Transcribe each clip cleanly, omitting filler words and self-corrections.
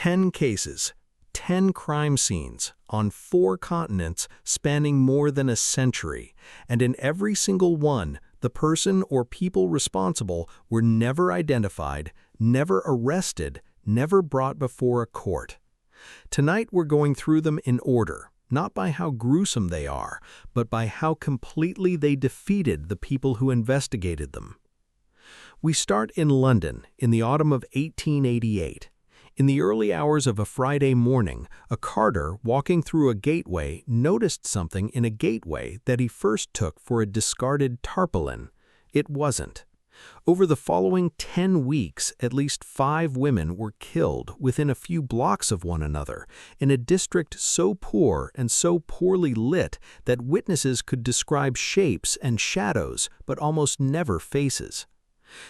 10 cases, 10 crime scenes on 4 continents spanning more than a century, and in every single one, the person or people responsible were never identified, never arrested, never brought before a court. Tonight we're going through them in order, not by how gruesome they are, but by how completely they defeated the people who investigated them. We start in London in the autumn of 1888. In the early hours of a Friday morning, a carter walking through a gateway noticed something in a gateway that he first took for a discarded tarpaulin. It wasn't. Over the following 10 weeks, at least 5 women were killed within a few blocks of one another, in a district so poor and so poorly lit that witnesses could describe shapes and shadows, but almost never faces.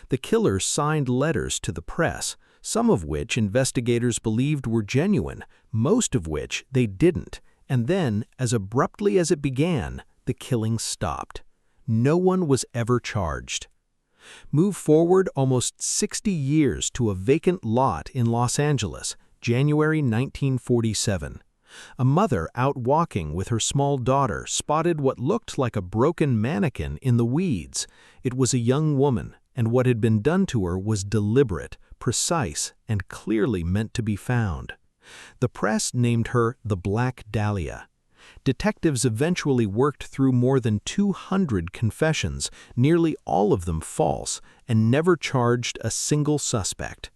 The killers signed letters to the press, some of which investigators believed were genuine, most of which they didn't, and then, as abruptly as it began, the killing stopped. No one was ever charged. Move forward almost 60 years to a vacant lot in Los Angeles, January 1947. A mother out walking with her small daughter spotted what looked like a broken mannequin in the weeds. It was a young woman, and what had been done to her was deliberate, precise, and clearly meant to be found. The press named her the Black Dahlia. Detectives eventually worked through more than 200 confessions, nearly all of them false, and never charged a single suspect.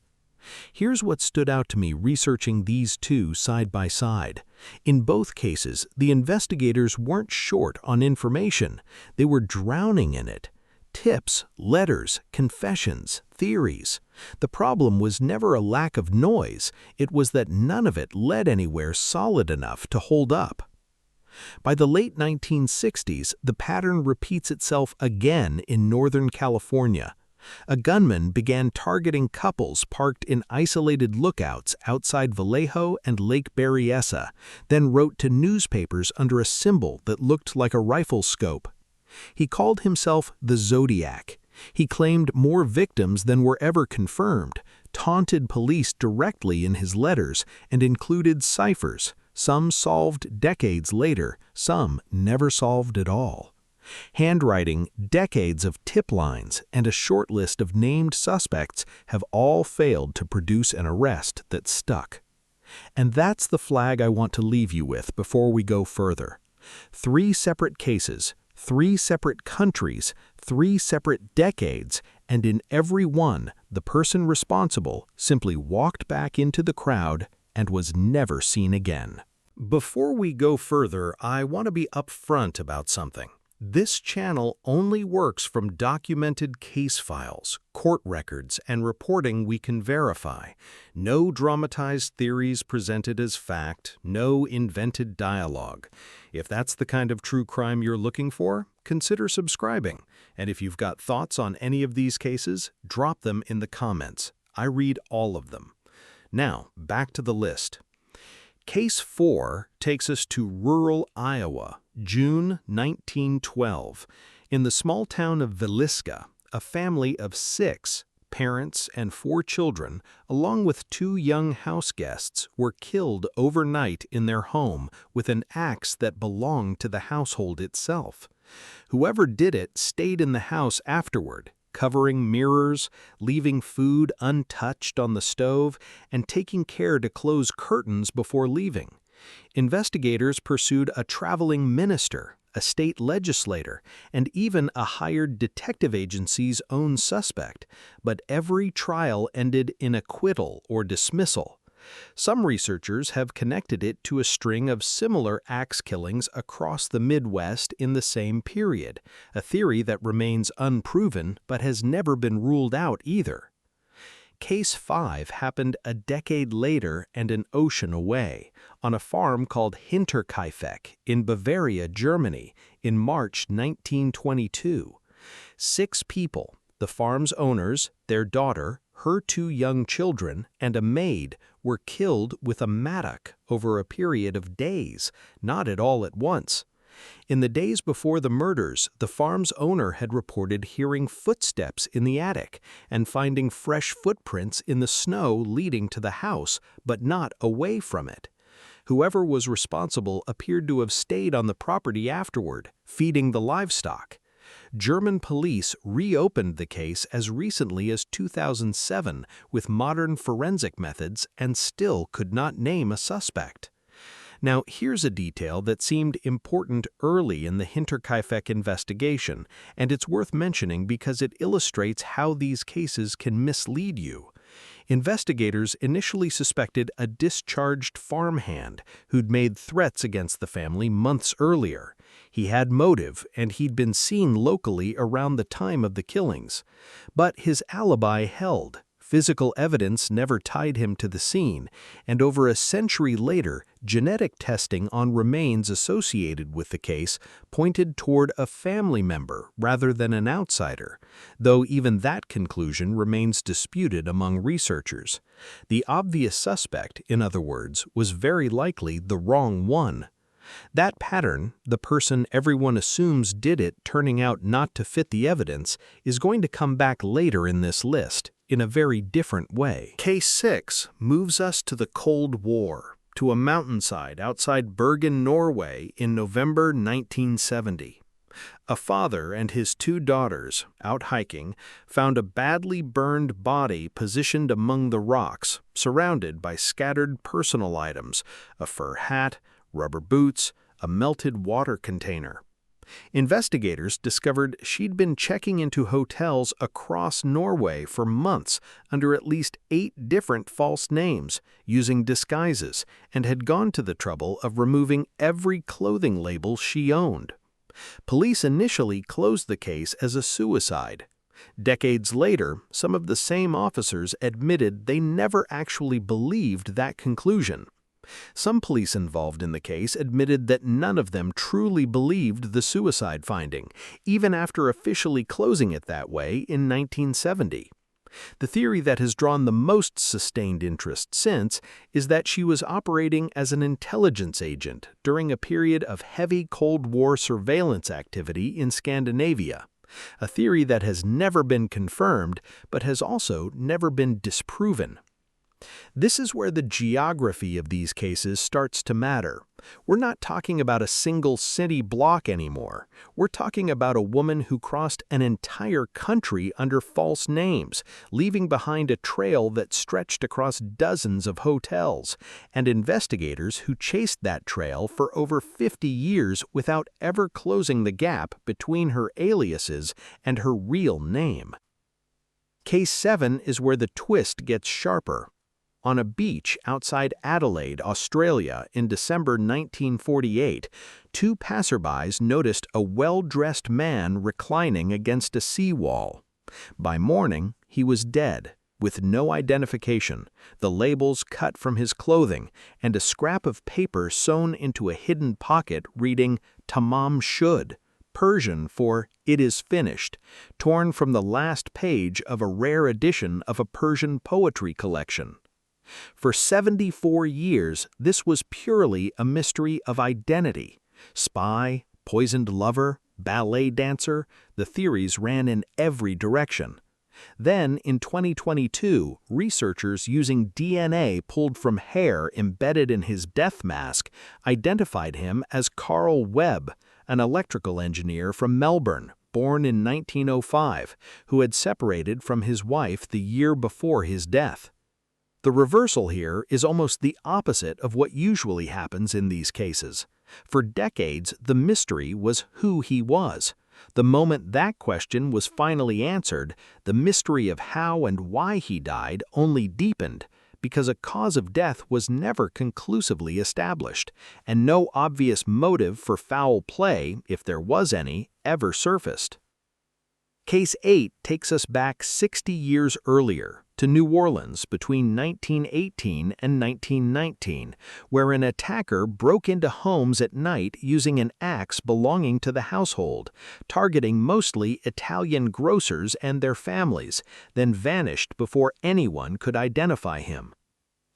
Here's what stood out to me researching these two side by side. In both cases, the investigators weren't short on information. They were drowning in it. Tips, letters, confessions, theories. The problem was never a lack of noise, it was that none of it led anywhere solid enough to hold up. By the late 1960s, the pattern repeats itself again in Northern California. A gunman began targeting couples parked in isolated lookouts outside Vallejo and Lake Berryessa, then wrote to newspapers under a symbol that looked like a rifle scope. He called himself the Zodiac. He claimed more victims than were ever confirmed, taunted police directly in his letters, and included ciphers, some solved decades later, some never solved at all. Handwriting, decades of tip lines, and a short list of named suspects have all failed to produce an arrest that stuck. And that's the flag I want to leave you with before we go further. 3 separate cases, 3 separate countries, 3 separate decades, and in every one, the person responsible simply walked back into the crowd and was never seen again. Before we go further, I want to be upfront about something. This channel only works from documented case files, court records, and reporting we can verify. No dramatized theories presented as fact, no invented dialogue. If that's the kind of true crime you're looking for, consider subscribing. And if you've got thoughts on any of these cases, drop them in the comments. I read all of them. Now, back to the list. Case 4 takes us to rural Iowa, June 1912. In the small town of Villisca, a family of 6, parents and 4 children, along with 2 young house guests, were killed overnight in their home with an axe that belonged to the household itself. Whoever did it stayed in the house afterward, covering mirrors, leaving food untouched on the stove, and taking care to close curtains before leaving. Investigators pursued a traveling minister, a state legislator, and even a hired detective agency's own suspect, but every trial ended in acquittal or dismissal. Some researchers have connected it to a string of similar axe killings across the Midwest in the same period, a theory that remains unproven but has never been ruled out either. Case 5 happened a decade later and an ocean away, on a farm called Hinterkaifeck in Bavaria, Germany, in March 1922. 6 people, the farm's owners, their daughter, her 2 young children, and a maid, were killed with a mattock over a period of days, not at all at once. In the days before the murders, the farm's owner had reported hearing footsteps in the attic and finding fresh footprints in the snow leading to the house, but not away from it. Whoever was responsible appeared to have stayed on the property afterward, feeding the livestock. German police reopened the case as recently as 2007 with modern forensic methods and still could not name a suspect. Now, here's a detail that seemed important early in the Hinterkaifeck investigation, and it's worth mentioning because it illustrates how these cases can mislead you. Investigators initially suspected a discharged farmhand who'd made threats against the family months earlier. He had motive, and he'd been seen locally around the time of the killings. But his alibi held. Physical evidence never tied him to the scene, and over a century later, genetic testing on remains associated with the case pointed toward a family member rather than an outsider, though even that conclusion remains disputed among researchers. The obvious suspect, in other words, was very likely the wrong one. That pattern, the person everyone assumes did it turning out not to fit the evidence, is going to come back later in this list, in a very different way. Case 6 moves us to the Cold War, to a mountainside outside Bergen, Norway in November 1970. A father and his 2 daughters, out hiking, found a badly burned body positioned among the rocks, surrounded by scattered personal items, a fur hat, rubber boots, a melted water container. Investigators discovered she'd been checking into hotels across Norway for months under at least 8 different false names, using disguises, and had gone to the trouble of removing every clothing label she owned. Police initially closed the case as a suicide. Decades later, some of the same officers admitted they never actually believed that conclusion. Some police involved in the case admitted that none of them truly believed the suicide finding, even after officially closing it that way in 1970. The theory that has drawn the most sustained interest since is that she was operating as an intelligence agent during a period of heavy Cold War surveillance activity in Scandinavia, a theory that has never been confirmed but has also never been disproven. This is where the geography of these cases starts to matter. We're not talking about a single city block anymore. We're talking about a woman who crossed an entire country under false names, leaving behind a trail that stretched across dozens of hotels, and investigators who chased that trail for over 50 years without ever closing the gap between her aliases and her real name. Case 7 is where the twist gets sharper. On a beach outside Adelaide, Australia, in December 1948, 2 passerbys noticed a well-dressed man reclining against a seawall. By morning, he was dead, with no identification, the labels cut from his clothing, and a scrap of paper sewn into a hidden pocket reading "Tamam Shud," Persian for "It is finished," torn from the last page of a rare edition of a Persian poetry collection. For 74 years, this was purely a mystery of identity. Spy, poisoned lover, ballet dancer, the theories ran in every direction. Then, in 2022, researchers using DNA pulled from hair embedded in his death mask identified him as Carl Webb, an electrical engineer from Melbourne, born in 1905, who had separated from his wife the year before his death. The reversal here is almost the opposite of what usually happens in these cases. For decades, the mystery was who he was. The moment that question was finally answered, the mystery of how and why he died only deepened, because a cause of death was never conclusively established, and no obvious motive for foul play, if there was any, ever surfaced. Case 8 takes us back 60 years earlier, to New Orleans between 1918 and 1919, where an attacker broke into homes at night using an axe belonging to the household, targeting mostly Italian grocers and their families, then vanished before anyone could identify him.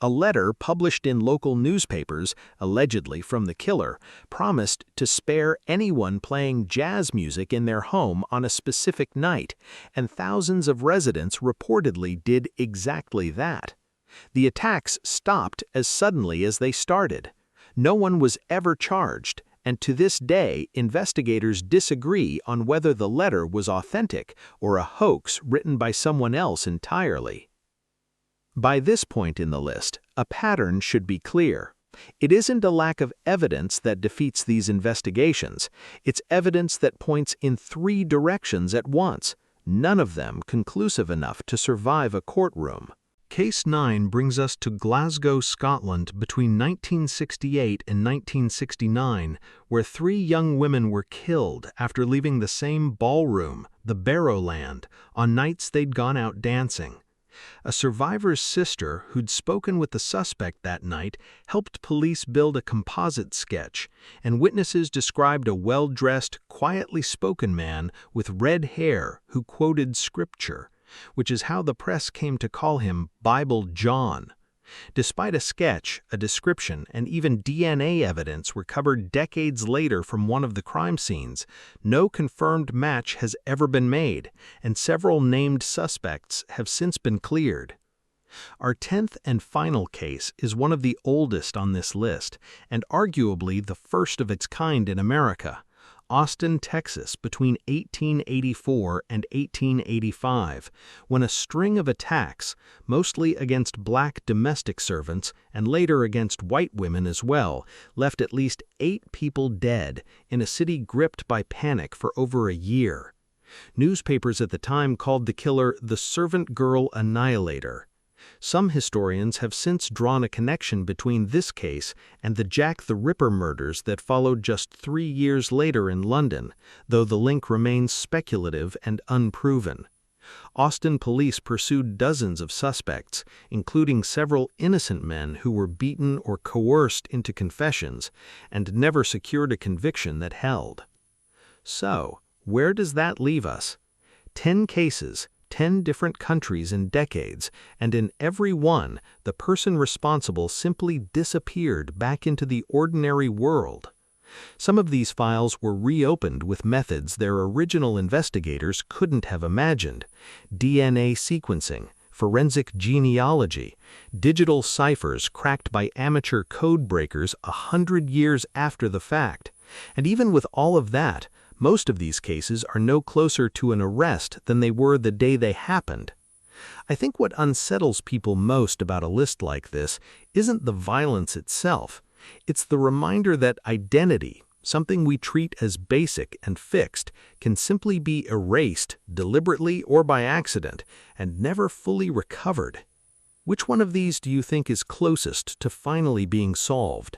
A letter published in local newspapers, allegedly from the killer, promised to spare anyone playing jazz music in their home on a specific night, and thousands of residents reportedly did exactly that. The attacks stopped as suddenly as they started. No one was ever charged, and to this day, investigators disagree on whether the letter was authentic or a hoax written by someone else entirely. By this point in the list, a pattern should be clear. It isn't a lack of evidence that defeats these investigations. It's evidence that points in three directions at once, none of them conclusive enough to survive a courtroom. Case 9 brings us to Glasgow, Scotland between 1968 and 1969, where 3 young women were killed after leaving the same ballroom, the Barrowland, on nights they'd gone out dancing. A survivor's sister who'd spoken with the suspect that night helped police build a composite sketch, and witnesses described a well-dressed, quietly spoken man with red hair who quoted scripture, which is how the press came to call him Bible John. Despite a sketch, a description, and even DNA evidence recovered decades later from one of the crime scenes, no confirmed match has ever been made, and several named suspects have since been cleared. Our 10th and final case is one of the oldest on this list, and arguably the first of its kind in America. Austin, Texas, between 1884 and 1885, when a string of attacks, mostly against black domestic servants and later against white women as well, left at least 8 people dead in a city gripped by panic for over a year. Newspapers at the time called the killer the Servant Girl Annihilator. Some historians have since drawn a connection between this case and the Jack the Ripper murders that followed just 3 years later in London, though the link remains speculative and unproven. Austin police pursued dozens of suspects, including several innocent men who were beaten or coerced into confessions, and never secured a conviction that held. So, where does that leave us? 10 cases, 10 different countries in decades, and in every one, the person responsible simply disappeared back into the ordinary world. Some of these files were reopened with methods their original investigators couldn't have imagined: DNA sequencing, forensic genealogy, digital ciphers cracked by amateur code breakers 100 years after the fact. And even with all of that, most of these cases are no closer to an arrest than they were the day they happened. I think what unsettles people most about a list like this isn't the violence itself. It's the reminder that identity, something we treat as basic and fixed, can simply be erased, deliberately or by accident, and never fully recovered. Which one of these do you think is closest to finally being solved?